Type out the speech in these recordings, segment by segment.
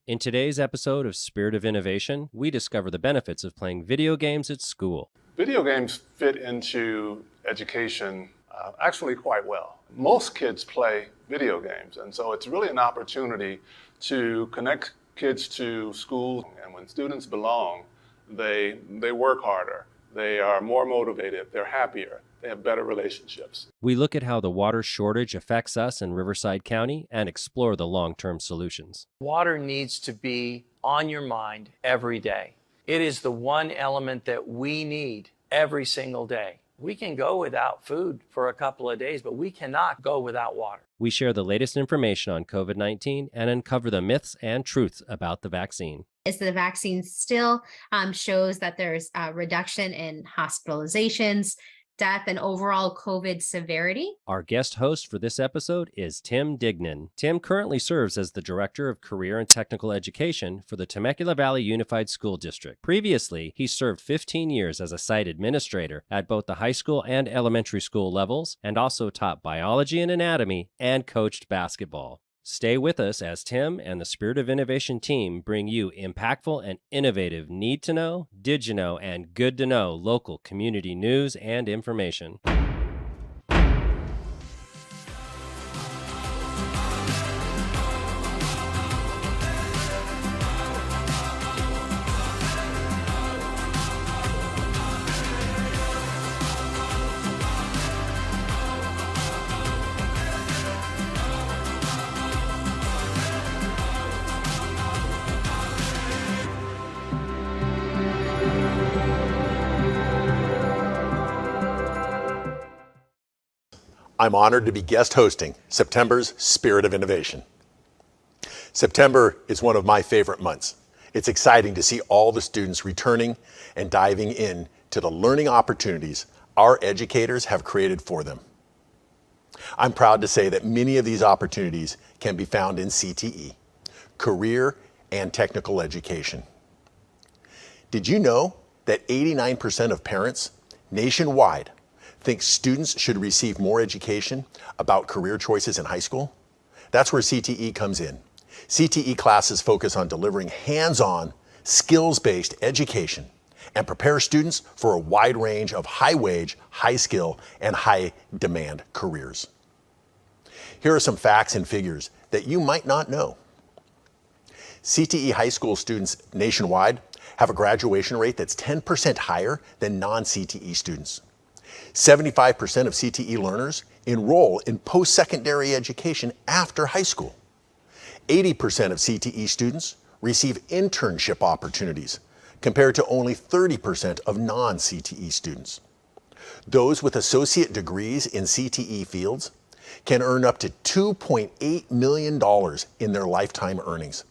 In today's episode of Spirit of Innovation, we discover the benefits of playing video games at school. Video games fit into education actually quite well. Most kids play video games, and so it's really an opportunity to connect kids to school. And when students belong, they work harder, they are more motivated, they're happier, they have better relationships. We look at how the water shortage affects us in Riverside County and explore the long-term solutions. Water needs to be on your mind every day. It is the one element that we need every single day. We can go without food for a couple of days, but we cannot go without water. We share the latest information on COVID-19 and uncover the myths and truths about the vaccine. Is the vaccine still shows that there's a reduction in hospitalizations, death, and overall COVID severity. Our guest host for this episode is Tim Dignan. Tim currently serves as the Director of Career and Technical Education for the Temecula Valley Unified School District. Previously, he served 15 years as a site administrator at both the high school and elementary school levels, and also taught biology and anatomy and coached basketball. Stay with us as Tim and the Spirit of Innovation team bring you impactful and innovative need-to-know, did-you-know, and good-to-know local community news and information. I'm honored to be guest hosting September's Spirit of Innovation. September is one of my favorite months. It's exciting to see all the students returning and diving in to the learning opportunities our educators have created for them. I'm proud to say that many of these opportunities can be found in CTE, Career and Technical Education. Did you know that 89% of parents nationwide think students should receive more education about career choices in high school? That's where CTE comes in. CTE classes focus on delivering hands-on, skills-based education and prepare students for a wide range of high-wage, high-skill, and high-demand careers. Here are some facts and figures that you might not know. CTE high school students nationwide have a graduation rate that's 10% higher than non-CTE students. 75% of CTE learners enroll in post-secondary education after high school. 80% of CTE students receive internship opportunities, compared to only 30% of non-CTE students. Those with associate degrees in CTE fields can earn up to $2.8 million in their lifetime earnings,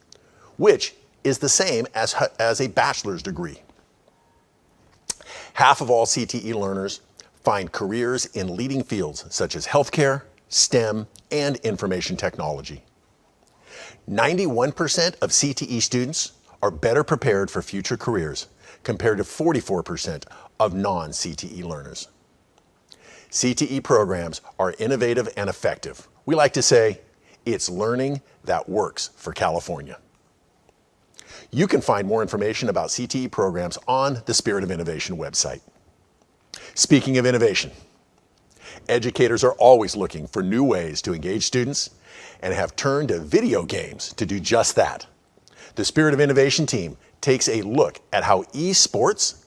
which is the same as a bachelor's degree. Half of all CTE learners find careers in leading fields such as healthcare, STEM, and information technology. 91% of CTE students are better prepared for future careers compared to 44% of non-CTE learners. CTE programs are innovative and effective. We like to say, it's learning that works for California. You can find more information about CTE programs on the Spirit of Innovation website. Speaking of innovation, educators are always looking for new ways to engage students and have turned to video games to do just that. The Spirit of Innovation team takes a look at how esports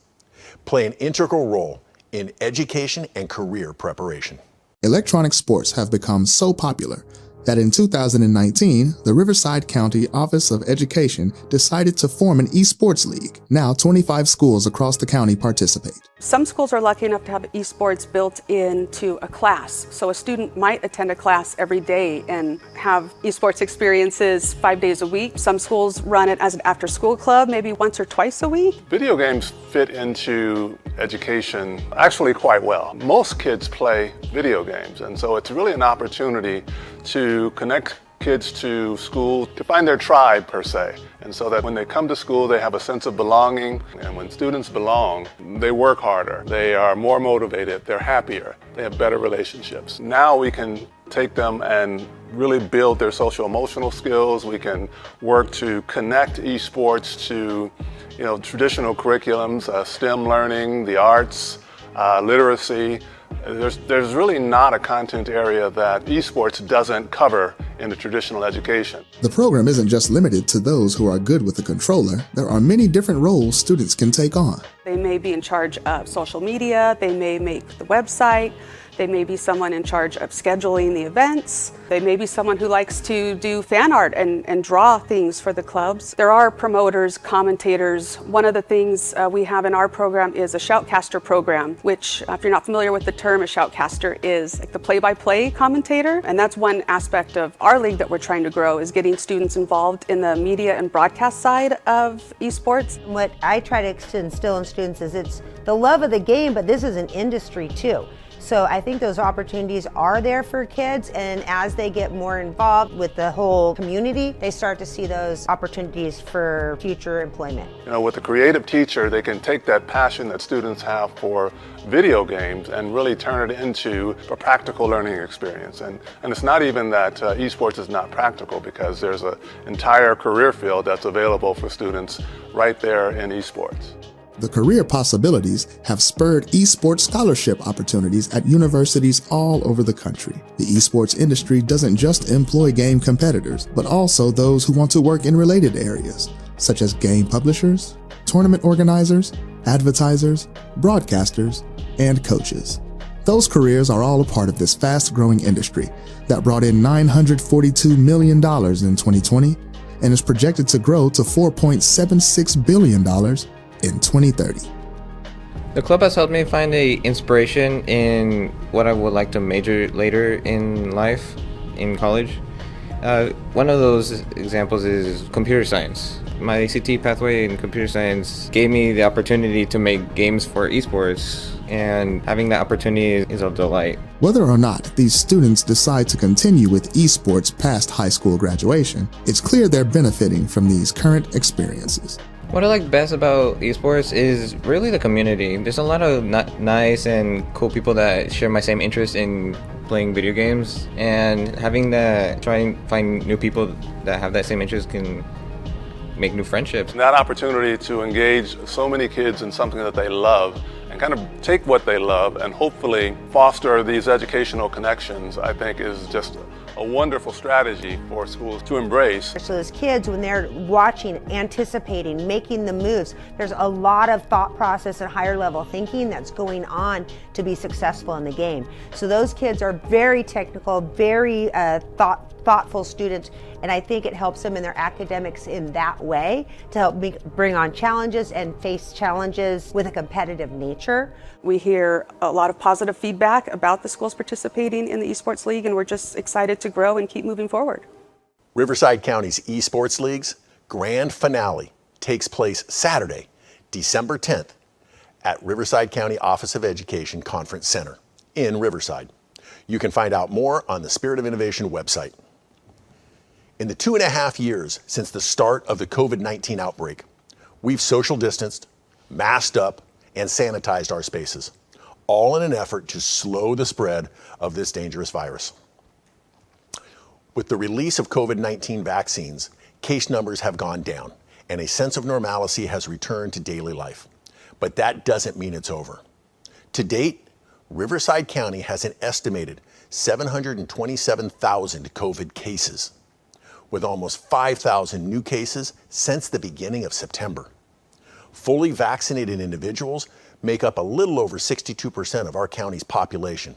play an integral role in education and career preparation. Electronic sports have become so popular that in 2019, the Riverside County Office of Education decided to form an esports league. Now 25 schools across the county participate. Some schools are lucky enough to have esports built into a class. So a student might attend a class every day and have esports experiences 5 days a week. Some schools run it as an after-school club, maybe once or twice a week. Video games fit into education actually quite well. Most kids play video games, and so it's really an opportunity to connect kids to school, to find their tribe per se. And so that when they come to school, they have a sense of belonging. And when students belong, they work harder, they are more motivated, they're happier, they have better relationships. Now we can take them and really build their social emotional skills. We can work to connect esports to traditional curriculums, STEM learning, the arts, literacy. There's really not a content area that esports doesn't cover in the traditional education. The program isn't just limited to those who are good with the controller. There are many different roles students can take on. They may be in charge of social media, they may make the website, they may be someone in charge of scheduling the events. They may be someone who likes to do fan art and draw things for the clubs. There are promoters, commentators. One of the things we have in our program is a shoutcaster program, which, if you're not familiar with the term, a shoutcaster is like the play-by-play commentator. And that's one aspect of our league that we're trying to grow, is getting students involved in the media and broadcast side of esports. What I try to instill in students is it's the love of the game, but this is an industry too. So I think those opportunities are there for kids, and as they get more involved with the whole community, they start to see those opportunities for future employment. With a creative teacher, they can take that passion that students have for video games and really turn it into a practical learning experience. And it's not even that esports is not practical, because there's an entire career field that's available for students right there in esports. The career possibilities have spurred esports scholarship opportunities at universities all over the country. The esports industry doesn't just employ game competitors, but also those who want to work in related areas, such as game publishers, tournament organizers, advertisers, broadcasters, and coaches. Those careers are all a part of this fast-growing industry that brought in $942 million in 2020 and is projected to grow to $4.76 billion in 2030. The club has helped me find a inspiration in what I would like to major later in life, in college. One of those examples is computer science. My ACT pathway in computer science gave me the opportunity to make games for esports, and having that opportunity is a delight. Whether or not these students decide to continue with esports past high school graduation, it's clear they're benefiting from these current experiences. What I like best about esports is really the community. There's a lot of nice and cool people that share my same interest in playing video games, and having that, try and find new people that have that same interest can make new friendships. And that opportunity to engage so many kids in something that they love and kind of take what they love and hopefully foster these educational connections, I think is just a wonderful strategy for schools to embrace. So those kids, when they're watching, anticipating, making the moves, there's a lot of thought process and higher level thinking that's going on to be successful in the game. So those kids are very technical, very thoughtful students, and I think it helps them in their academics in that way to help bring on challenges and face challenges with a competitive nature. We hear a lot of positive feedback about the schools participating in the Esports League, and we're just excited to grow and keep moving forward. Riverside County's Esports League's grand finale takes place Saturday, December 10th at Riverside County Office of Education Conference Center in Riverside. You can find out more on the Spirit of Innovation website. In the 2.5 years since the start of the COVID-19 outbreak, we've social distanced, masked up, and sanitized our spaces, all in an effort to slow the spread of this dangerous virus. With the release of COVID-19 vaccines, case numbers have gone down, and a sense of normalcy has returned to daily life. But that doesn't mean it's over. To date, Riverside County has an estimated 727,000 COVID cases, with almost 5,000 new cases since the beginning of September. Fully vaccinated individuals make up a little over 62% of our county's population,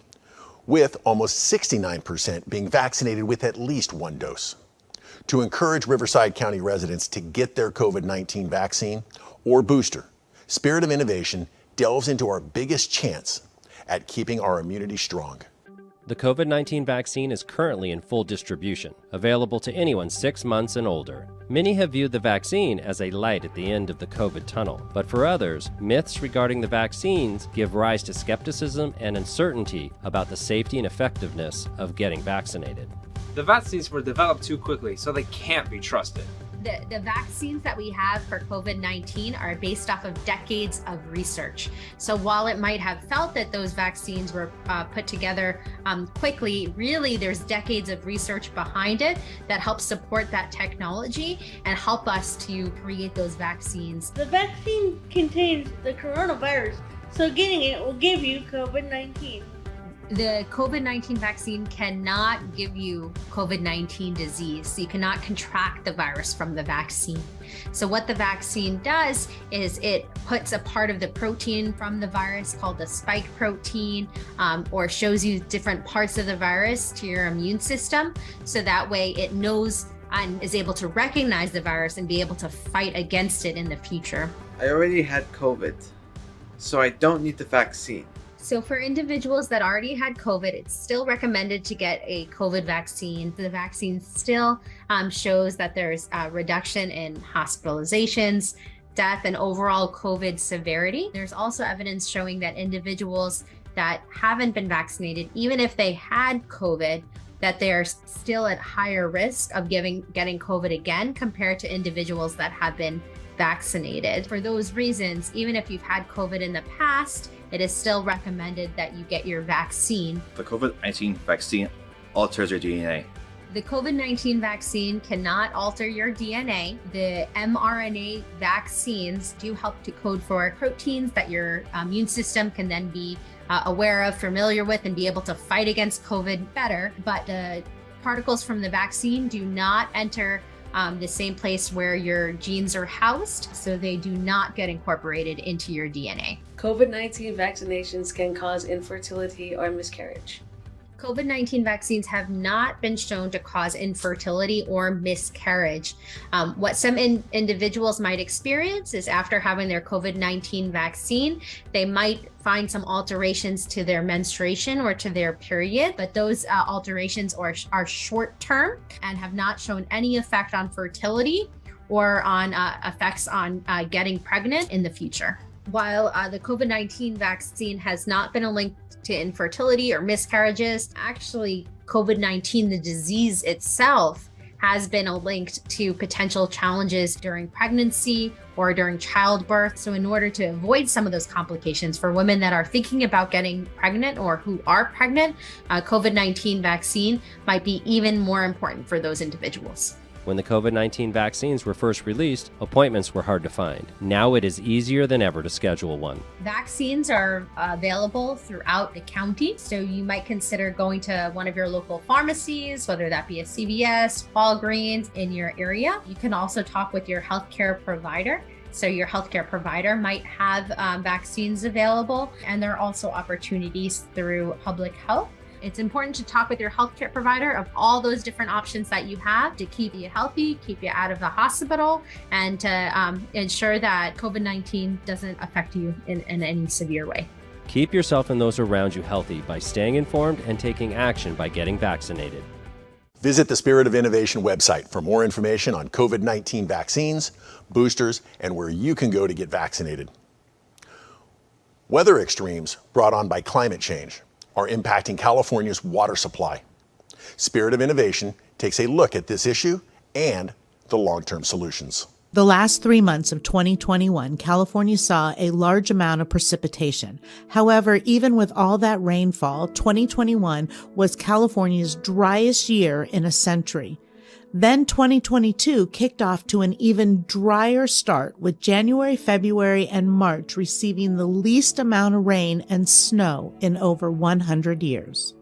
with almost 69% being vaccinated with at least one dose. To encourage Riverside County residents to get their COVID-19 vaccine or booster, Spirit of Innovation delves into our biggest chance at keeping our immunity strong. The COVID-19 vaccine is currently in full distribution, available to anyone 6 months and older. Many have viewed the vaccine as a light at the end of the COVID tunnel, but for others, myths regarding the vaccines give rise to skepticism and uncertainty about the safety and effectiveness of getting vaccinated. The vaccines were developed too quickly, so they can't be trusted. The vaccines that we have for COVID-19 are based off of decades of research. So while it might have felt that those vaccines were put together quickly, really there's decades of research behind it that helps support that technology and help us to create those vaccines. The vaccine contains the coronavirus, so getting it will give you COVID-19. The COVID-19 vaccine cannot give you COVID-19 disease. So you cannot contract the virus from the vaccine. So what the vaccine does is it puts a part of the protein from the virus called the spike protein, or shows you different parts of the virus to your immune system. So that way it knows and is able to recognize the virus and be able to fight against it in the future. I already had COVID, so I don't need the vaccine. So for individuals that already had COVID, it's still recommended to get a COVID vaccine. The vaccine still shows that there's a reduction in hospitalizations, death, and overall COVID severity. There's also evidence showing that individuals that haven't been vaccinated, even if they had COVID, that they're still at higher risk of getting COVID again compared to individuals that have been vaccinated. For those reasons, even if you've had COVID in the past, it is still recommended that you get your vaccine. The COVID-19 vaccine alters your DNA. The COVID-19 vaccine cannot alter your DNA. The mRNA vaccines do help to code for proteins that your immune system can then be aware of, familiar with, and be able to fight against COVID better. But the particles from the vaccine do not enter the same place where your genes are housed, so they do not get incorporated into your DNA. COVID-19 vaccinations can cause infertility or miscarriage. COVID-19 vaccines have not been shown to cause infertility or miscarriage. What some individuals might experience is after having their COVID-19 vaccine, they might find some alterations to their menstruation or to their period, but those alterations are short-term and have not shown any effect on fertility or on effects on getting pregnant in the future. While the COVID-19 vaccine has not been a link to infertility or miscarriages, actually COVID-19, the disease itself, has been linked to potential challenges during pregnancy or during childbirth. So in order to avoid some of those complications for women that are thinking about getting pregnant or who are pregnant, COVID-19 vaccine might be even more important for those individuals. When the COVID-19 vaccines were first released, appointments were hard to find. Now it is easier than ever to schedule one. Vaccines are available throughout the county, so you might consider going to one of your local pharmacies, whether that be a CVS, Walgreens in your area. You can also talk with your healthcare provider. So your healthcare provider might have vaccines available, and there are also opportunities through public health. It's important to talk with your healthcare provider of all those different options that you have to keep you healthy, keep you out of the hospital, and to ensure that COVID-19 doesn't affect you in any severe way. Keep yourself and those around you healthy by staying informed and taking action by getting vaccinated. Visit the Spirit of Innovation website for more information on COVID-19 vaccines, boosters, and where you can go to get vaccinated. Weather extremes brought on by climate change are impacting California's water supply. Spirit of Innovation takes a look at this issue and the long-term solutions. The last 3 months of 2021, California saw a large amount of precipitation. However, even with all that rainfall, 2021 was California's driest year in a century. Then 2022 kicked off to an even drier start, with January, February, and March receiving the least amount of rain and snow in over 100 years.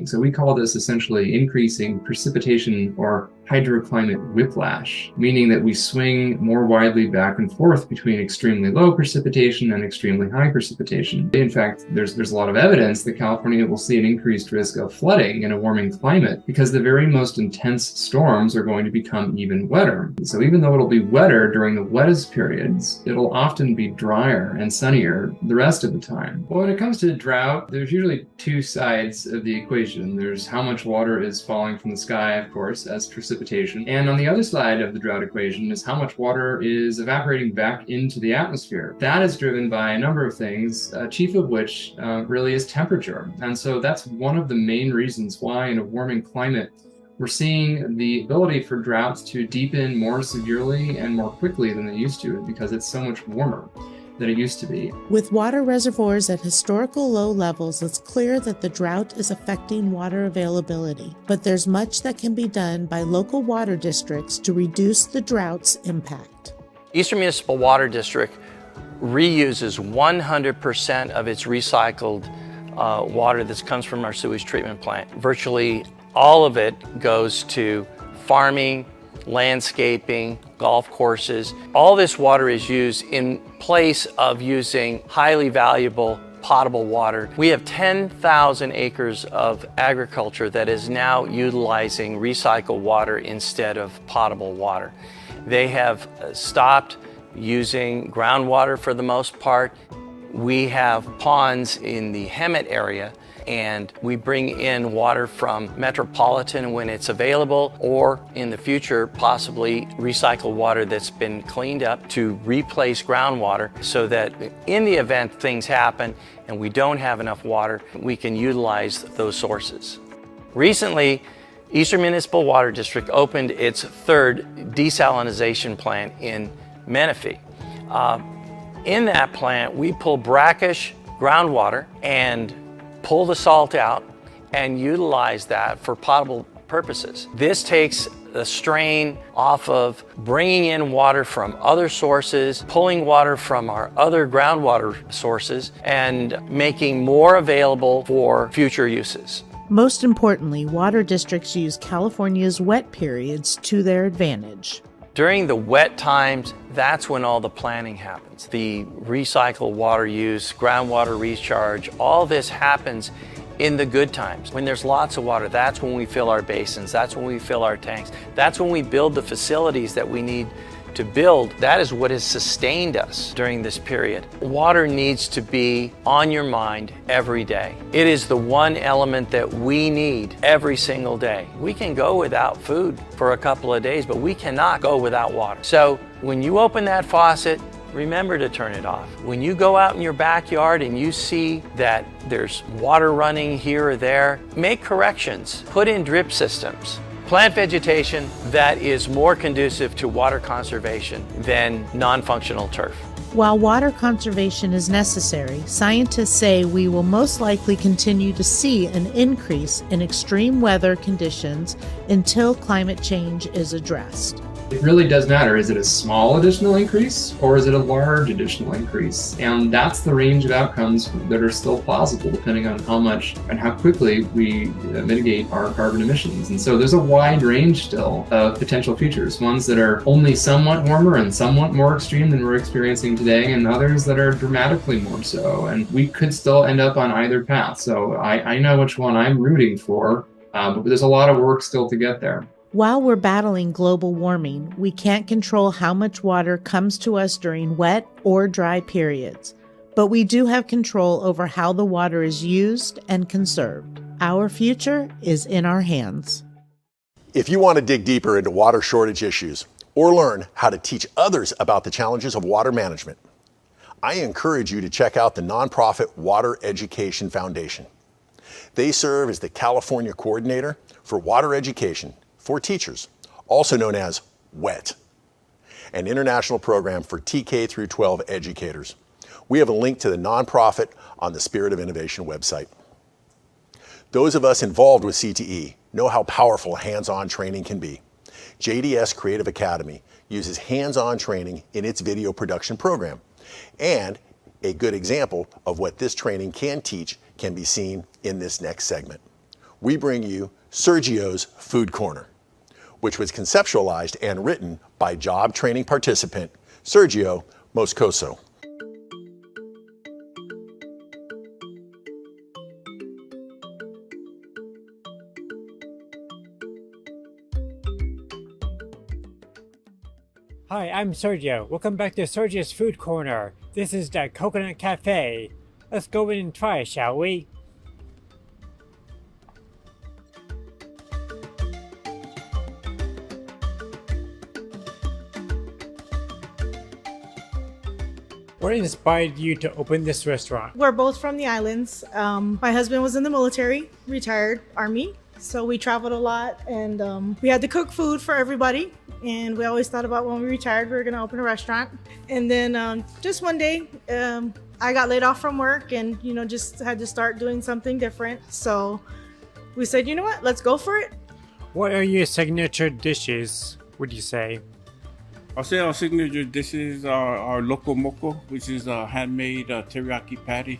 So we call this essentially increasing precipitation or hydroclimate whiplash, meaning that we swing more widely back and forth between extremely low precipitation and extremely high precipitation. In fact, there's a lot of evidence that California will see an increased risk of flooding in a warming climate because the very most intense storms are going to become even wetter. So even though it'll be wetter during the wettest periods, it'll often be drier and sunnier the rest of the time. Well, when it comes to drought, there's usually two sides of the equation. There's how much water is falling from the sky, of course, as precipitation. And on the other side of the drought equation is how much water is evaporating back into the atmosphere. That is driven by a number of things, chief of which really is temperature. And so that's one of the main reasons why in a warming climate, We're seeing the ability for droughts to deepen more severely and more quickly than they used to because it's so much warmer than it used to be. With water reservoirs at historical low levels, it's clear that the drought is affecting water availability. But there's much that can be done by local water districts to reduce the drought's impact. Eastern Municipal Water District reuses 100% of its recycled water that comes from our sewage treatment plant. Virtually all of it goes to farming, landscaping, golf courses. All this water is used in place of using highly valuable potable water. We have 10,000 acres of agriculture that is now utilizing recycled water instead of potable water. They have stopped using groundwater for the most part. We have ponds in the Hemet area, and we bring in water from Metropolitan when it's available, or in the future, possibly recycled water that's been cleaned up to replace groundwater, so that in the event things happen and we don't have enough water, we can utilize those sources. Recently, Eastern Municipal Water District opened its third desalination plant in Menifee. In that plant, we pull brackish groundwater and pull the salt out and utilize that for potable purposes. This takes the strain off of bringing in water from other sources, pulling water from our other groundwater sources, and making more available for future uses. Most importantly, water districts use California's wet periods to their advantage. During the wet times, that's when all the planning happens. The recycled water use, groundwater recharge, all this happens in the good times. When there's lots of water, that's when we fill our basins, that's when we fill our tanks, that's when we build the facilities that we need to build. That is what has sustained us during this period. Water needs to be on your mind every day. It is the one element that we need every single day. We can go without food for a couple of days, but we cannot go without water. So when you open that faucet, remember to turn it off. When you go out in your backyard and you see that there's water running here or there, make corrections. Put in drip systems. Plant vegetation that is more conducive to water conservation than non-functional turf. While water conservation is necessary, scientists say we will most likely continue to see an increase in extreme weather conditions until climate change is addressed. It really does matter. Is it a small additional increase or is it a large additional increase? And that's the range of outcomes that are still plausible depending on how much and how quickly we mitigate our carbon emissions. And so there's a wide range still of potential futures, ones that are only somewhat warmer and somewhat more extreme than we're experiencing today, and others that are dramatically more so. And we could still end up on either path. So I know which one I'm rooting for, but there's a lot of work still to get there. While we're battling global warming, we can't control how much water comes to us during wet or dry periods, but we do have control over how the water is used and conserved. Our future is in our hands. If you want to dig deeper into water shortage issues or learn how to teach others about the challenges of water management, I encourage you to check out the nonprofit Water Education Foundation. They serve as the California coordinator for water education for teachers, also known as WET, an international program for TK through 12 educators. We have a link to the nonprofit on the Spirit of Innovation website. Those of us involved with CTE know how powerful hands-on training can be. JDS Creative Academy uses hands-on training in its video production program, and a good example of what this training can teach can be seen in this next segment. We bring you Sergio's Food Corner, which was conceptualized and written by job training participant Sergio Moscoso. Hi, I'm Sergio. Welcome back to Sergio's Food Corner. This is the Coconut Cafe. Let's go in and try, shall we? What inspired you to open this restaurant? We're both from the islands. My husband was in the military, retired Army. So we traveled a lot, and we had to cook food for everybody. And we always thought about when we retired, we were going to open a restaurant. And then just one day, I got laid off from work and, just had to start doing something different. So we said, you know what, let's go for it. What are your signature dishes, would you say? I'll say our signature dishes are our loco moco, which is a handmade teriyaki patty.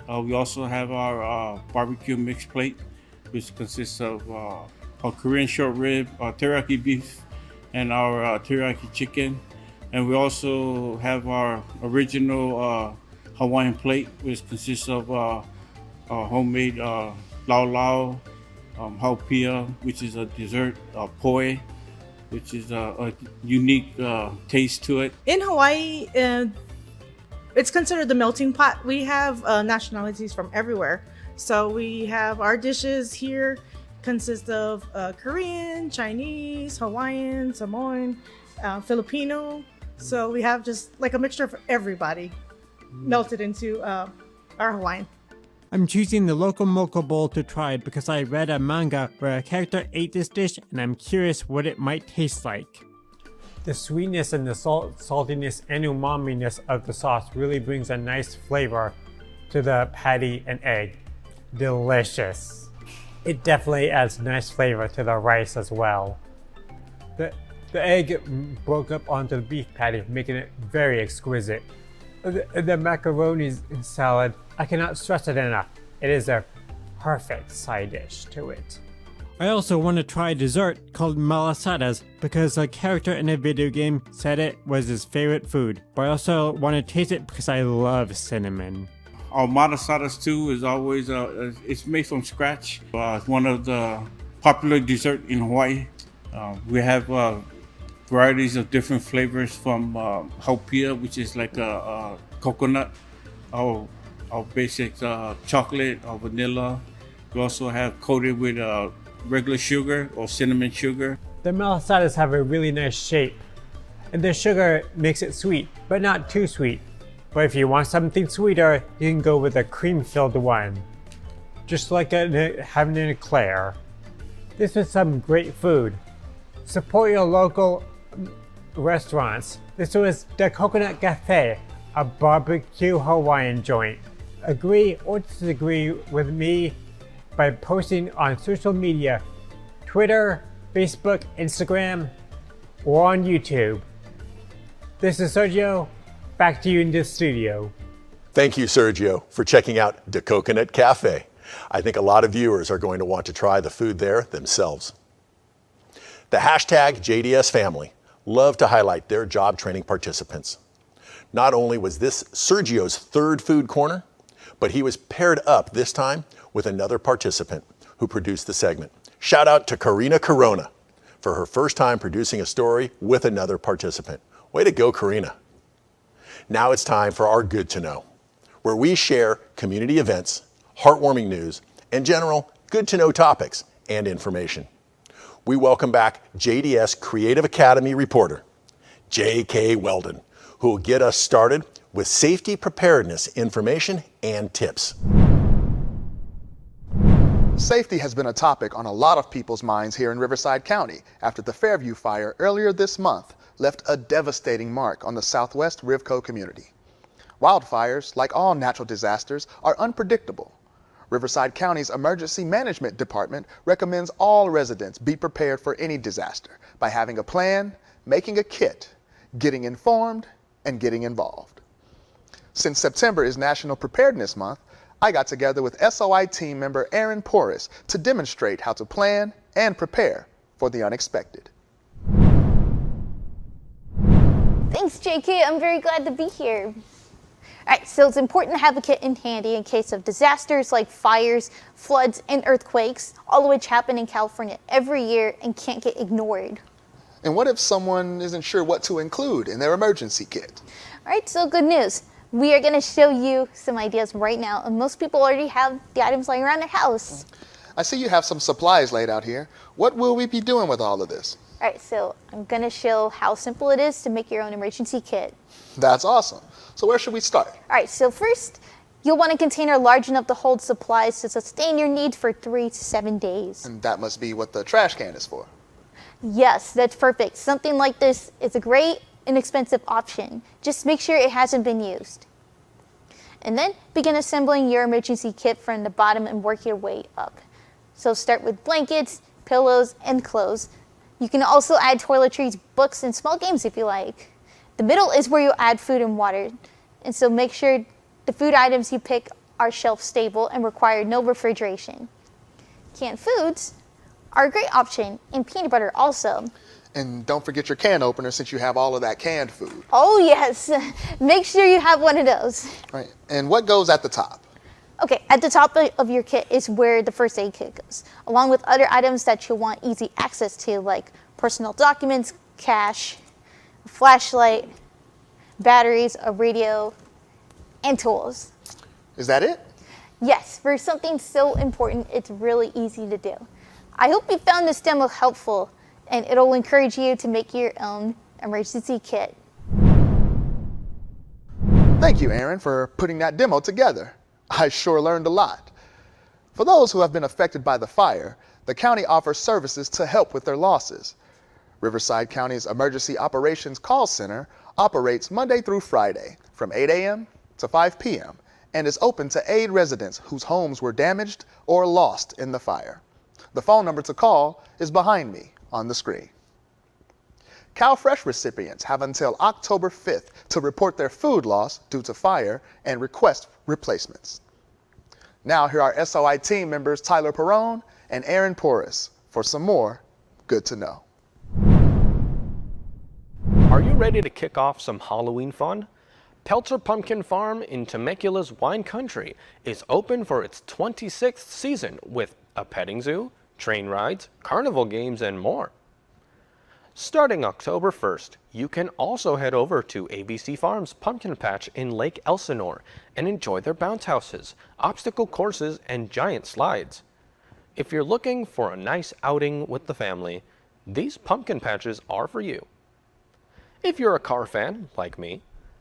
We also have our barbecue mixed plate, which consists of our Korean short rib, our teriyaki beef, and our teriyaki chicken. And we also have our original Hawaiian plate, which consists of our homemade lau lau, haupia, which is a dessert, poi, which is a unique taste to it. In Hawaii, it's considered the melting pot. We have nationalities from everywhere. So we have our dishes here consist of Korean, Chinese, Hawaiian, Samoan, Filipino. So we have just like a mixture of everybody melted into our Hawaiian. I'm choosing the Loco Moco bowl to try because I read a manga where a character ate this dish and I'm curious what it might taste like. The sweetness and the saltiness and umami-ness of the sauce really brings a nice flavor to the patty and egg. Delicious. It definitely adds nice flavor to the rice as well. The egg broke up onto the beef patty, making it very exquisite. The macaroni salad, I cannot stress it enough. It is a perfect side dish to it. I also want to try a dessert called malasadas because a character in a video game said it was his favorite food. But I also want to taste it because I love cinnamon. Our malasadas too is always, it's made from scratch. It's one of the popular desserts in Hawaii. We have varieties of different flavors from haupia, which is like a coconut, our basic chocolate or vanilla. We also have coated with regular sugar or cinnamon sugar. The malasadas have a really nice shape, and the sugar makes it sweet, but not too sweet. But if you want something sweeter, you can go with a cream-filled one, just like having an eclair. This is some great food. Support your local restaurants. This was the Coconut Cafe, a barbecue Hawaiian joint. Agree or disagree with me by posting on social media, Twitter, Facebook, Instagram, or on YouTube. This is Sergio. Back to you in the studio. Thank you, Sergio, for checking out the Coconut Cafe. I think a lot of viewers are going to want to try the food there themselves. The hashtag JDSFamily love to highlight their job training participants. Not only was this Sergio's third food corner, but he was paired up this time with another participant who produced the segment. Shout out to Karina Corona for her first time producing a story with another participant. Way to go, Karina. Now it's time for our Good to Know, where we share community events, heartwarming news, and general good to know topics and information. We welcome back JDS Creative Academy reporter, J.K. Weldon, who will get us started with safety preparedness information and tips. Safety has been a topic on a lot of people's minds here in Riverside County after the Fairview fire earlier this month left a devastating mark on the Southwest Rivco community. Wildfires, like all natural disasters, are unpredictable. Riverside County's Emergency Management Department recommends all residents be prepared for any disaster by having a plan, making a kit, getting informed, and getting involved. Since September is National Preparedness Month, I got together with SOI team member Aaron Perris to demonstrate how to plan and prepare for the unexpected. Thanks, JK. I'm very glad to be here. All right, so it's important to have a kit in handy in case of disasters like fires, floods, and earthquakes, all of which happen in California every year and can't get ignored. And what if someone isn't sure what to include in their emergency kit? All right, so good news. We are going to show you some ideas right now, and most people already have the items lying around their house. I see you have some supplies laid out here. What will we be doing with all of this? All right, so I'm going to show how simple it is to make your own emergency kit. That's awesome. So where should we start? All right, so first, You'll want a container large enough to hold supplies to sustain your needs for 3 to 7 days. And that must be what the trash can is for. Yes, that's perfect. Something like this is a great, inexpensive option. Just make sure it hasn't been used. And then begin assembling your emergency kit from the bottom and work your way up. So start with blankets, pillows, and clothes. You can also add toiletries, books, and small games if you like. The middle is where you'll add food and water. And so make sure the food items you pick are shelf stable and require no refrigeration. Canned foods are a great option, and peanut butter also. And don't forget your can opener since you have all of that canned food. Oh yes, make sure you have one of those. Right. And what goes at the top? Okay, at the top of your kit is where the first aid kit goes, along with other items that you'll want easy access to, like personal documents, cash, a flashlight, batteries, a radio, and tools. Is that it? Yes, for something so important, it's really easy to do. I hope you found this demo helpful, and it'll encourage you to make your own emergency kit. Thank you, Aaron, for putting that demo together. I sure learned a lot. For those who have been affected by the fire, the county offers services to help with their losses. Riverside County's Emergency Operations Call Center operates Monday through Friday from 8 a.m. to 5 p.m. and is open to aid residents whose homes were damaged or lost in the fire. The phone number to call is behind me on the screen. CalFresh recipients have until October 5th to report their food loss due to fire and request replacements. Now here are SOI team members Tyler Perrone and Aaron Perris for some more Good to Know. Are you ready to kick off some Halloween fun? Pelter Pumpkin Farm in Temecula's wine country is open for its 26th season with a petting zoo, train rides, carnival games, and more. Starting October 1st, you can also head over to ABC Farm's Pumpkin Patch in Lake Elsinore and enjoy their bounce houses, obstacle courses, and giant slides. If you're looking for a nice outing with the family, these pumpkin patches are for you. If you're a car fan, like me,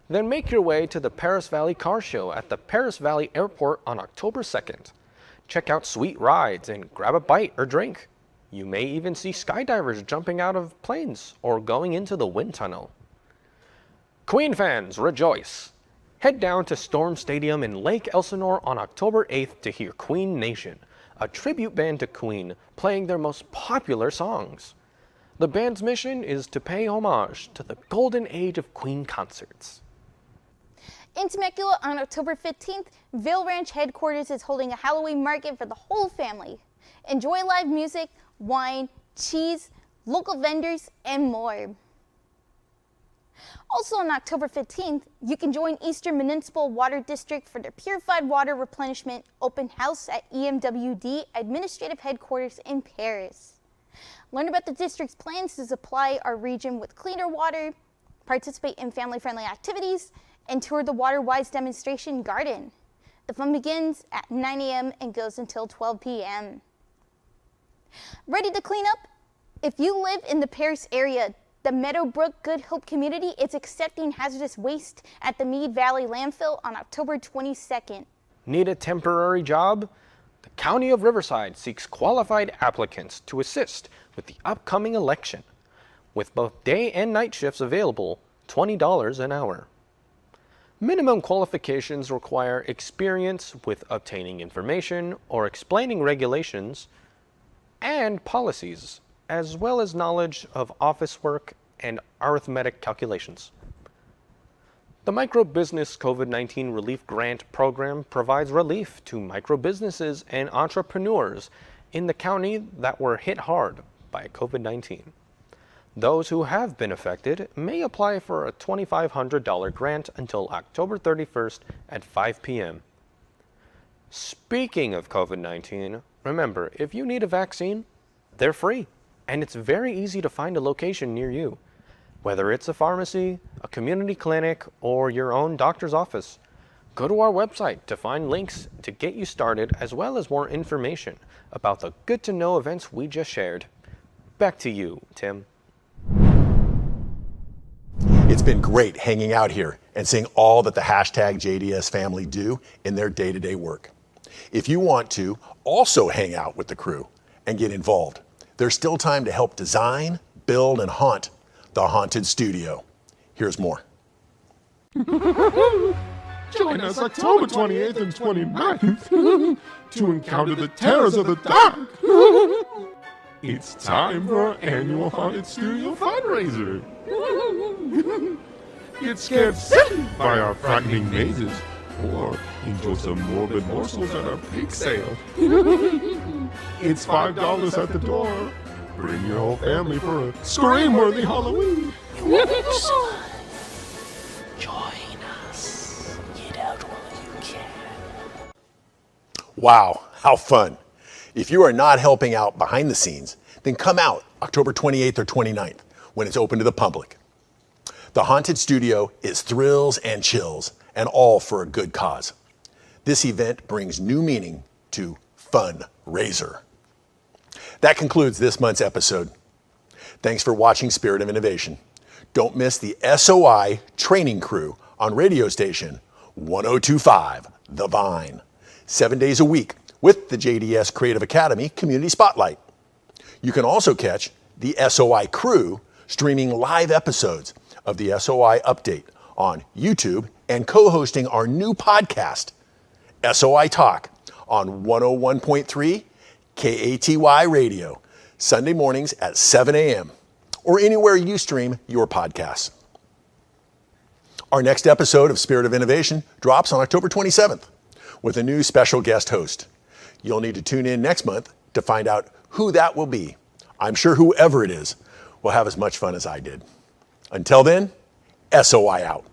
then make your way to the Perris Valley Car Show at the Perris Valley Airport on October 2nd. Check out sweet rides and grab a bite or drink. You may even see skydivers jumping out of planes or going into the wind tunnel. Queen fans, rejoice! Head down to Storm Stadium in Lake Elsinore on October 8th to hear Queen Nation, a tribute band to Queen playing their most popular songs. The band's mission is to pay homage to the golden age of Queen concerts. In Temecula on October 15th, Vail Ranch headquarters is holding a Halloween market for the whole family. Enjoy live music, wine, cheese, local vendors, and more. Also on October 15th, you can join Eastern Municipal Water District for their Purified Water Replenishment Open House at EMWD Administrative Headquarters in Perris. Learn about the district's plans to supply our region with cleaner water, participate in family-friendly activities, and tour the WaterWise demonstration garden. The fun begins at 9 a.m. and goes until 12 p.m. Ready to clean up? If you live in the Perris area, the Meadowbrook Good Hope community is accepting hazardous waste at the Mead Valley landfill on October 22nd. Need a temporary job? The County of Riverside seeks qualified applicants to assist with the upcoming election. With both day and night shifts available, $20 an hour. Minimum qualifications require experience with obtaining information or explaining regulations and policies, as well as knowledge of office work and arithmetic calculations. The Microbusiness COVID-19 Relief Grant Program provides relief to microbusinesses and entrepreneurs in the county that were hit hard by COVID-19. Those who have been affected may apply for a $2,500 grant until October 31st at 5 p.m. Speaking of COVID-19, remember, if you need a vaccine, they're free, and it's very easy to find a location near you, whether it's a pharmacy, a community clinic, or your own doctor's office. Go to our website to find links to get you started, as well as more information about the good to know events we just shared. Back to you, Tim. It's been great hanging out here and seeing all that the hashtag JDSFamily do in their day-to-day work. If you want to also hang out with the crew and get involved, there's still time to help design, build, and haunt the haunted studio. Here's more. Join us October 28th and 29th to encounter the terrors of the dark. It's time for our annual Haunted Studio fundraiser. Get scared silly by our frightening mazes, or enjoy some morbid morsels at our pig sale. It's $5 at the door. Bring your whole family for a scream-worthy Halloween. Join us. Get out while you can. Wow, how fun. If you are not helping out behind the scenes, then come out October 28th or 29th when it's open to the public. The Haunted Studio is thrills and chills, and all for a good cause. This event brings new meaning to fundraiser. That concludes this month's episode. Thanks for watching Spirit of Innovation. Don't miss the SOI training crew on radio station 1025 The Vine, 7 days a week with the JDS Creative Academy Community Spotlight. You can also catch the SOI crew streaming live episodes of the SOI Update on YouTube and co-hosting our new podcast, SOI Talk, on 101.3 KATY Radio, Sunday mornings at 7 a.m., or anywhere you stream your podcasts. Our next episode of Spirit of Innovation drops on October 27th with a new special guest host. You'll need to tune in next month to find out who that will be. I'm sure whoever it is will have as much fun as I did. Until then, SOI out.